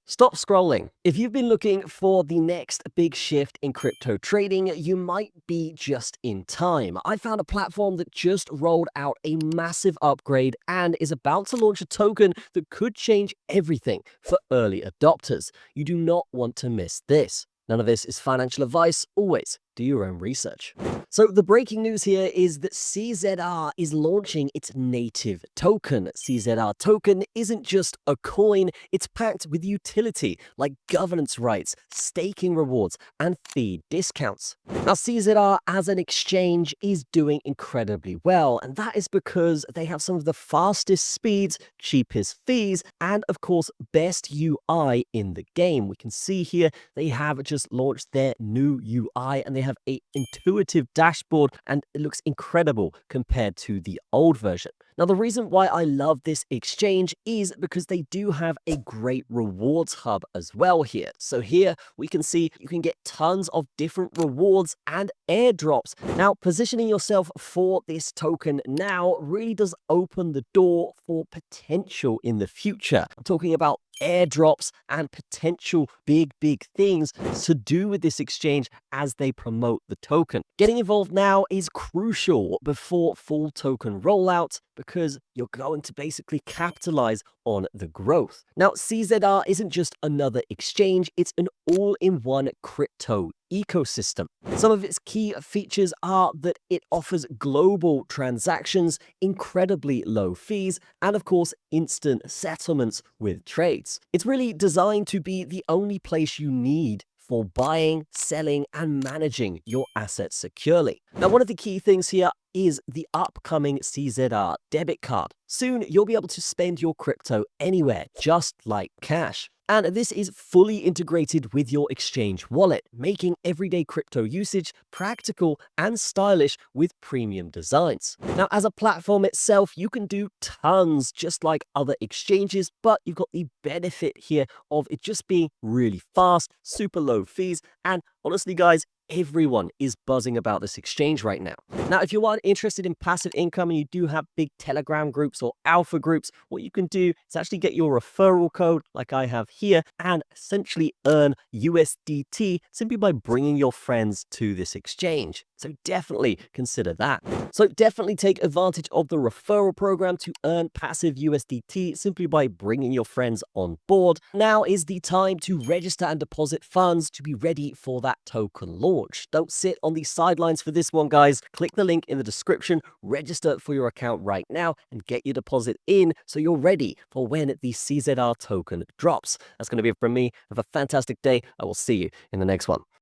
Stop scrolling. If you've been looking for the next big shift in crypto trading, you might be just in time. I found a platform that just rolled out a massive upgrade and is about to launch a token that could change everything for early adopters. You do not want to miss this. None of this is financial advice. Always do your own research. So the breaking news here is that CZR is launching its native token. CZR token isn't just a coin, it's packed with utility like governance rights, staking rewards, and fee discounts. Now CZR as an exchange is doing incredibly well, and that is because they have some of the fastest speeds, cheapest fees, and of course best UI in the game. We can see here they have just launched their new UI and they have a intuitive dashboard and it looks incredible compared to the old version. Now, the reason why I love this exchange is because they do have a great rewards hub as well here. So here we can see you can get tons of different rewards and airdrops. Now, positioning yourself for this token now really does open the door for potential in the future. I'm talking about airdrops and potential big things to do with this exchange as they promote the token. Getting involved now is crucial before full token rollout because you're going to basically capitalize on the growth. Now, CZR isn't just another exchange, it's an all-in-one crypto ecosystem. Some of its key features are that it offers global transactions, incredibly low fees, and of course, instant settlements with trades. It's really designed to be the only place you need for buying, selling, and managing your assets securely. Now, one of the key things here is the upcoming CZR debit card. Soon, you'll be able to spend your crypto anywhere, just like cash. And this is fully integrated with your exchange wallet, making everyday crypto usage practical and stylish with premium designs. Now, as a platform itself, you can do tons just like other exchanges, but you've got the benefit here of it just being really fast, super low fees, and honestly, guys, everyone is buzzing about this exchange right now. Now, if you are interested in passive income and you do have big Telegram groups or alpha groups, what you can do is actually get your referral code like I have here and essentially earn USDT simply by bringing your friends to this exchange. So definitely consider that. So definitely take advantage of the referral program to earn passive USDT simply by bringing your friends on board. Now is the time to register and deposit funds to be ready for that token launch. Don't sit on the sidelines for this one, guys. Click the link in the description, register for your account right now, and get your deposit in so you're ready for when the CZR token drops. That's going to be it from me. Have a fantastic day. I will see you in the next one.